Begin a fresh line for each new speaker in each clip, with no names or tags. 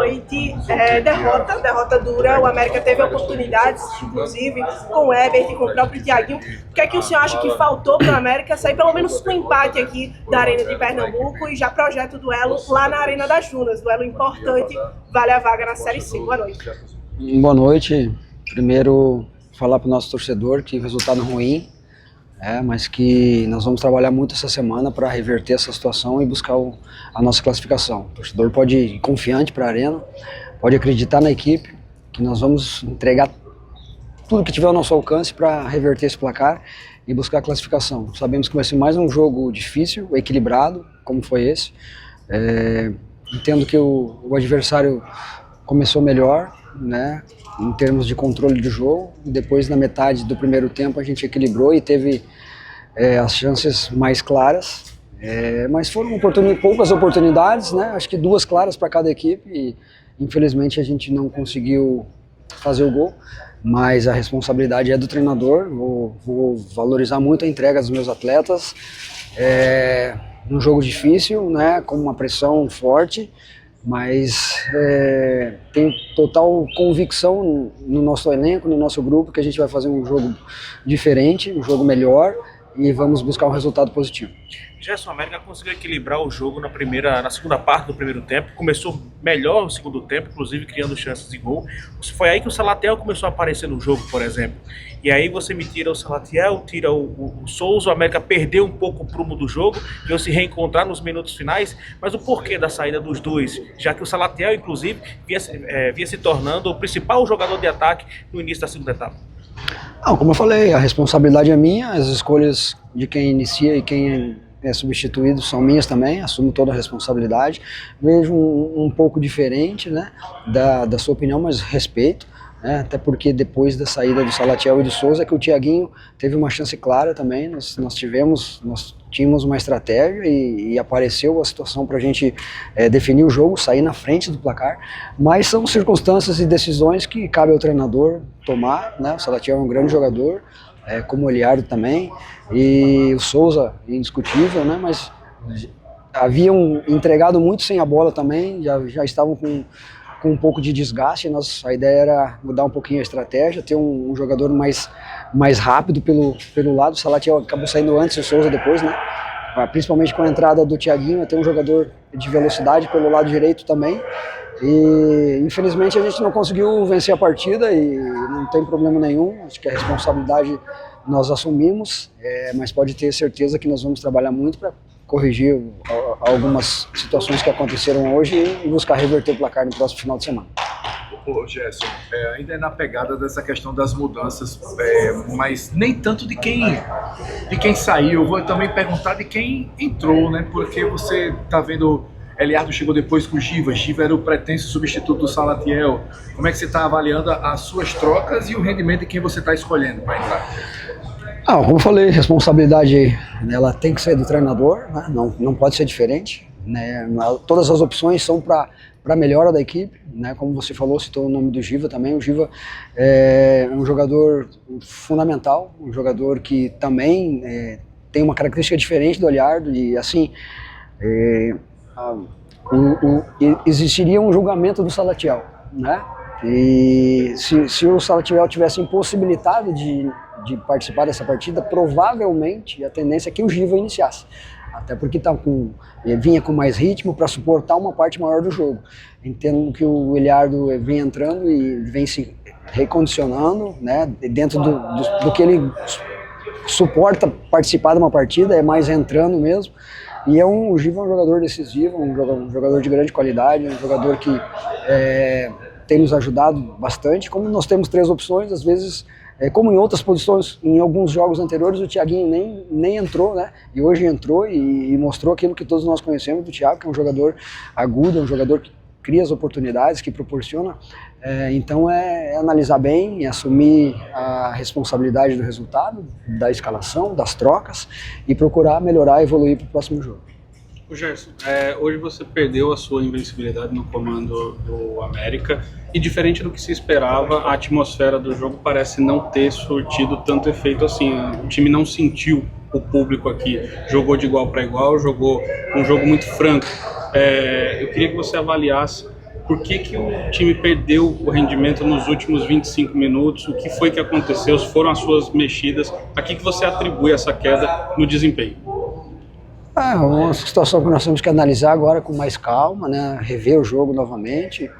noite. Derrota dura. O América teve oportunidades, inclusive, com o Herbert e com o próprio Thiaguinho. O que é que o senhor acha que faltou para o América sair pelo menos com um empate aqui da Arena de Pernambuco e já projeta o duelo lá na Arena das Dunas? Duelo importante, vale a vaga na Série C. Boa noite.
Boa noite. Primeiro, falar para o nosso torcedor que resultado ruim, mas que nós vamos trabalhar muito essa semana para reverter essa situação e buscar a nossa classificação. O torcedor pode ir confiante para a Arena, pode acreditar na equipe, que nós vamos entregar tudo que tiver ao nosso alcance para reverter esse placar e buscar a classificação. Sabemos que vai ser mais um jogo difícil, equilibrado, como foi esse. Entendo que o adversário começou melhor, né, em termos de controle do jogo. Depois, na metade do primeiro tempo, a gente equilibrou e teve as chances mais claras, mas foram poucas oportunidades, né? Acho que 2 claras para cada equipe e infelizmente a gente não conseguiu fazer o gol, mas a responsabilidade é do treinador. Vou valorizar muito a entrega dos meus atletas, num jogo difícil, né, com uma pressão forte, mas tenho total convicção no nosso elenco, no nosso grupo, que a gente vai fazer um jogo diferente, um jogo melhor e vamos buscar um resultado positivo.
Gerson, a América conseguiu equilibrar o jogo na segunda parte do primeiro tempo, começou melhor no segundo tempo, inclusive criando chances de gol. Foi aí que o Salatiel começou a aparecer no jogo, por exemplo. E aí você me tira o Salatiel, tira o Souza, o América perdeu um pouco o prumo do jogo, veio se reencontrar nos minutos finais, mas o porquê da saída dos dois, já que o Salatiel, inclusive, via se tornando o principal jogador de ataque no início da segunda etapa?
Como eu falei, a responsabilidade é minha, as escolhas de quem inicia e quem é substituído são minhas também, assumo toda a responsabilidade. Vejo um pouco diferente, né, da sua opinião, mas respeito, né, até porque depois da saída do Salatiel e do Souza, que o Thiaguinho teve uma chance clara também. Nós tínhamos uma estratégia e apareceu a situação para a gente definir o jogo, sair na frente do placar, mas são circunstâncias e decisões que cabe ao treinador tomar, né? O Salatiel é um grande jogador, como o Eliardo também, e o Souza indiscutível, né? Mas haviam entregado muito sem a bola também, já estavam com um pouco de desgaste. A ideia era mudar um pouquinho a estratégia, ter um jogador mais rápido pelo lado. O Salatiel acabou saindo antes e o Souza depois, né? Principalmente com a entrada do Thiaguinho, ter um jogador de velocidade pelo lado direito também. E infelizmente a gente não conseguiu vencer a partida e não tem problema nenhum. Acho que a responsabilidade nós assumimos, mas pode ter certeza que nós vamos trabalhar muito para corrigir algumas situações que aconteceram hoje e buscar reverter o placar no próximo final de semana.
Ô Gerson, ainda é na pegada dessa questão das mudanças, mas nem tanto de quem saiu. Eu vou também perguntar de quem entrou, né? Porque você está vendo, Eliardo chegou depois com o Giva era o pretenso substituto do Salatiel. Como é que você está avaliando as suas trocas e o rendimento de quem você está escolhendo para entrar?
Como eu falei, responsabilidade ela tem que ser do treinador, né? Não pode ser diferente, né? Todas as opções são para a melhora da equipe, né? Como você falou, citou o nome do Giva também. O Giva é um jogador fundamental, um jogador que também tem uma característica diferente do Eliardo e assim existiria um julgamento do Salatiel, né? E se o Salatiel tivesse impossibilitado de participar dessa partida, provavelmente a tendência é que o Giva iniciasse, até porque vinha com mais ritmo para suportar uma parte maior do jogo. Entendo que o Eliardo vem entrando e vem se recondicionando, né, dentro do que ele suporta participar de uma partida, é mais entrando mesmo. E o Giva é um jogador decisivo, um jogador de grande qualidade, um jogador que tem nos ajudado bastante. Como nós temos 3 opções, às vezes, como em outras posições, em alguns jogos anteriores, o Thiaguinho nem entrou, né? E hoje entrou e mostrou aquilo que todos nós conhecemos do Thiago, que é um jogador agudo, um jogador que cria as oportunidades, que proporciona. Então é analisar bem, assumir a responsabilidade do resultado, da escalação, das trocas e procurar melhorar e evoluir para o próximo jogo.
O Gerson, hoje você perdeu a sua invencibilidade no comando do América e, diferente do que se esperava, a atmosfera do jogo parece não ter surtido tanto efeito assim. O time não sentiu o público aqui, jogou de igual para igual, jogou um jogo muito franco. Eu queria que você avaliasse Por que o time perdeu o rendimento nos últimos 25 minutos? O que foi que aconteceu? Se foram as suas mexidas? A que você atribui essa queda no desempenho?
É uma situação que nós temos que analisar agora com mais calma, né? Rever o jogo novamente.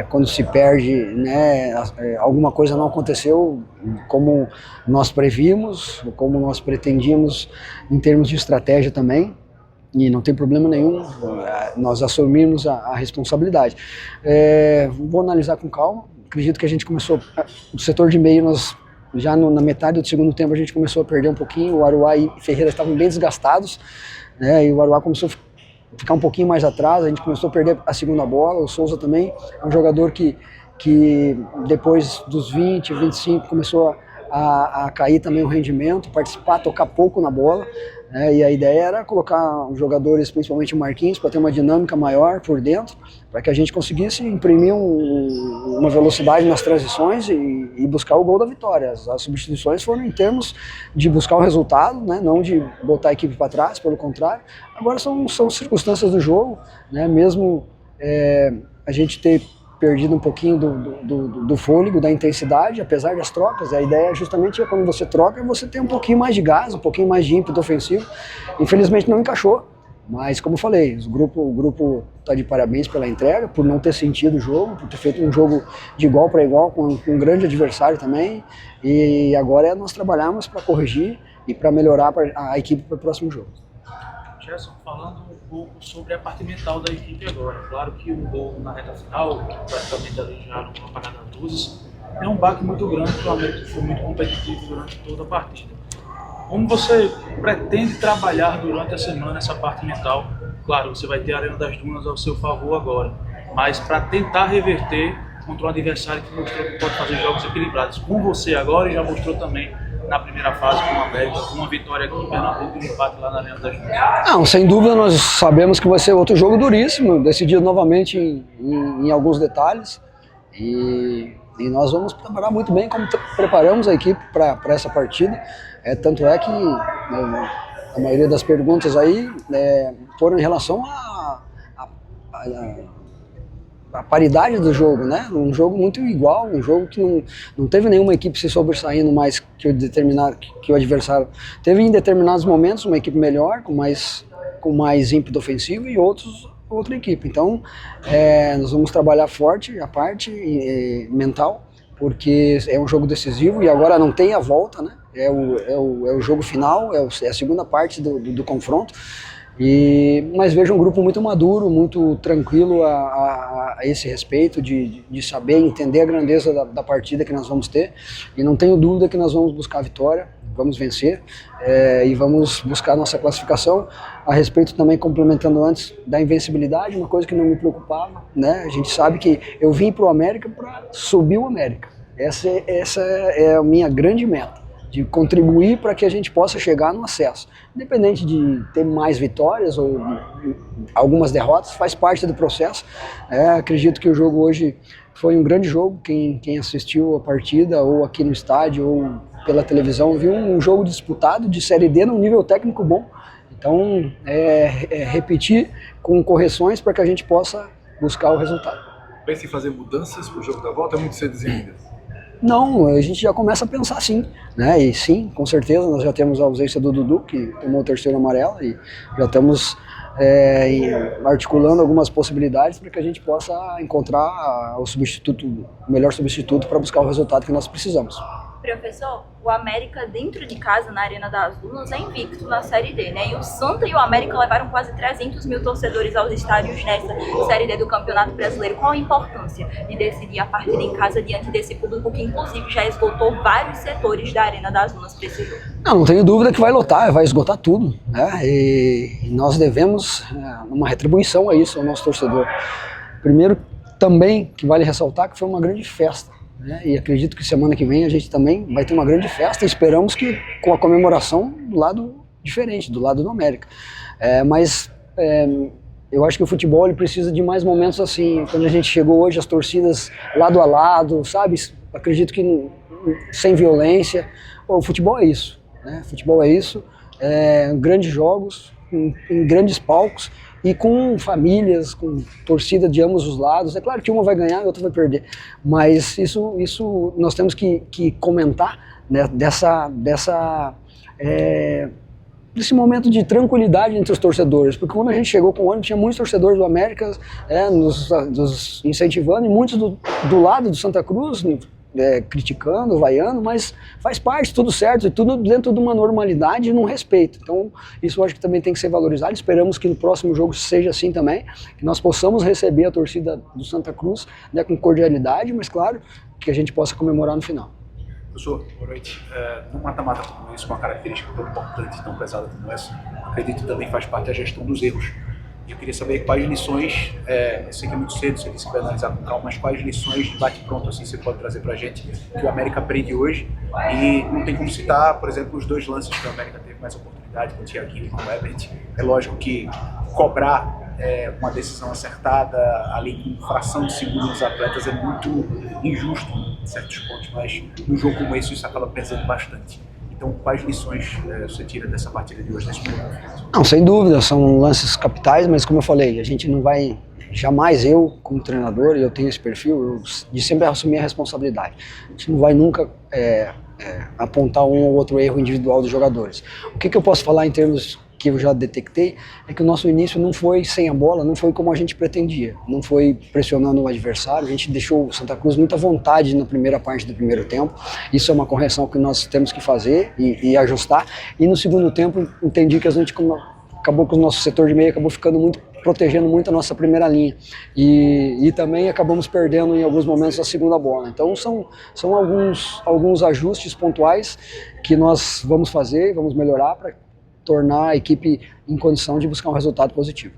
Quando se perde, né, alguma coisa não aconteceu como nós previmos, como nós pretendíamos em termos de estratégia também. E não tem problema nenhum nós assumirmos a responsabilidade. Vou analisar com calma. Acredito que a gente começou, o setor de meio, nós já na metade do segundo tempo a gente começou a perder um pouquinho. O Aruá e Ferreira estavam bem desgastados, né, e o Aruá começou a ficar um pouquinho mais atrás. A gente começou a perder a segunda bola. O Souza também é um jogador que depois dos 20, 25 começou a cair também o rendimento, participar, tocar pouco na bola. E a ideia era colocar os jogadores, principalmente o Marquinhos, para ter uma dinâmica maior por dentro, para que a gente conseguisse imprimir uma velocidade nas transições e buscar o gol da vitória. As substituições foram em termos de buscar o resultado, né, não de botar a equipe para trás, pelo contrário. Agora são circunstâncias do jogo, né, mesmo a gente ter perdido um pouquinho do fôlego, da intensidade, apesar das trocas. A ideia justamente é quando você troca, você tem um pouquinho mais de gás, um pouquinho mais de ímpeto ofensivo. Infelizmente não encaixou, mas como eu falei, o grupo está de parabéns pela entrega, por não ter sentido o jogo, por ter feito um jogo de igual para igual com um grande adversário também. E agora é nós trabalharmos para corrigir e para melhorar a equipe para o próximo jogo.
Gerson, falando um pouco sobre a parte mental da equipe agora. Claro que o gol na reta final, praticamente ali já numa apagada das luzes, é um baque muito grande, porque o América foi muito competitivo durante toda a partida. Como você pretende trabalhar durante a semana essa parte mental? Claro, você vai ter a Arena das Dunas ao seu favor agora, mas para tentar reverter contra um adversário que mostrou que pode fazer jogos equilibrados com você agora e já mostrou também na primeira fase com o América, com uma vitória aqui em Pernambuco e um empate lá na Arena das Dunas.
Não, sem dúvida nós sabemos que vai ser outro jogo duríssimo, decidido novamente em alguns detalhes, e nós vamos trabalhar muito bem como preparamos a equipe para essa partida. Tanto é que a maioria das perguntas aí foram em relação a paridade do jogo, né? Um jogo muito igual, um jogo que não teve nenhuma equipe se sobressaindo mais que o adversário. Teve em determinados momentos uma equipe melhor, com mais ímpeto ofensivo, e outra equipe. Então, nós vamos trabalhar forte a parte mental, porque é um jogo decisivo e agora não tem a volta, né? É o jogo final, é a segunda parte do confronto. Mas vejo um grupo muito maduro, muito tranquilo a esse respeito, de saber entender a grandeza da partida que nós vamos ter. E não tenho dúvida que nós vamos buscar a vitória, vamos vencer e vamos buscar a nossa classificação. A respeito também, complementando antes, da invencibilidade, uma coisa que não me preocupava, né? A gente sabe que eu vim para o América para subir o América. Essa é a minha grande meta, de contribuir para que a gente possa chegar no acesso. Independente de ter mais vitórias ou algumas derrotas, faz parte do processo. Acredito que o jogo hoje foi um grande jogo. Quem assistiu a partida, ou aqui no estádio, ou pela televisão, viu um jogo disputado de Série D num nível técnico bom. Então, repetir com correções para que a gente possa buscar o resultado.
Pensa em fazer mudanças para o jogo da volta? É muito cedo ainda.
Não, a gente já começa a pensar sim, né? E sim, com certeza, nós já temos a ausência do Dudu, que tomou o terceiro amarelo, e já estamos articulando algumas possibilidades para que a gente possa encontrar o melhor substituto para buscar o resultado que nós precisamos.
Professor, o América dentro de casa, na Arena das Dunas, é invicto na Série D, né? E o Santa e o América levaram quase 300 mil torcedores aos estádios nessa Série D do Campeonato Brasileiro. Qual a importância de decidir a partida em casa diante desse público que, inclusive, já esgotou vários setores da Arena das Dunas para esse jogo?
Não tenho dúvida que vai lotar, vai esgotar tudo, né? E nós devemos uma retribuição a isso, ao nosso torcedor. Primeiro, também, que vale ressaltar que foi uma grande festa. E acredito que semana que vem a gente também vai ter uma grande festa. Esperamos que com a comemoração do lado diferente, do lado do América. Mas eu acho que o futebol ele precisa de mais momentos assim. Quando a gente chegou hoje, as torcidas lado a lado, sabe? Acredito que sem violência. O futebol é isso, né? Futebol é isso. Grandes jogos, em grandes palcos. e com famílias, com torcida de ambos os lados. É claro que uma vai ganhar e a outra vai perder, mas isso nós temos que comentar, né, desse momento de tranquilidade entre os torcedores, porque quando a gente chegou com o ônibus tinha muitos torcedores do América nos incentivando, e muitos do lado do Santa Cruz criticando, vaiando, mas faz parte, tudo certo, e tudo dentro de uma normalidade e num respeito. Então isso eu acho que também tem que ser valorizado. Esperamos que no próximo jogo seja assim também, que nós possamos receber a torcida do Santa Cruz, né, com cordialidade, mas claro, que a gente possa comemorar no final.
Professor, boa noite. Num mata-mata como esse, com uma característica tão importante, tão pesada como essa, acredito que também faz parte a gestão dos erros. E eu queria saber quais lições, eu sei que é muito cedo, você disse que vai analisar com calma, mas quais lições de bate-pronto assim, você pode trazer pra gente que o América aprende hoje, e não tem como citar, por exemplo, os 2 lances que o América teve mais oportunidade, com o Thiaguinho e com o Ebert. É lógico que cobrar uma decisão acertada ali com fração de segundo nos atletas é muito injusto em certos pontos, mas num jogo como esse isso acaba pesando bastante. Então, quais lições você tira dessa partida de hoje, desse momento?
Não, sem dúvida, são lances capitais, mas como eu falei, a gente não vai, jamais eu, como treinador, e eu tenho esse perfil, de sempre assumir a responsabilidade. A gente não vai nunca apontar um ou outro erro individual dos jogadores. O que eu posso falar em termos que eu já detectei, é que o nosso início não foi sem a bola, não foi como a gente pretendia, não foi pressionando o adversário, a gente deixou o Santa Cruz muito à vontade na primeira parte do primeiro tempo. Isso é uma correção que nós temos que fazer e ajustar, e no segundo tempo entendi que a gente acabou com o nosso setor de meio, acabou protegendo muito a nossa primeira linha, e também acabamos perdendo em alguns momentos a segunda bola. Então são alguns ajustes pontuais que nós vamos fazer e vamos melhorar para tornar a equipe em condição de buscar um resultado positivo.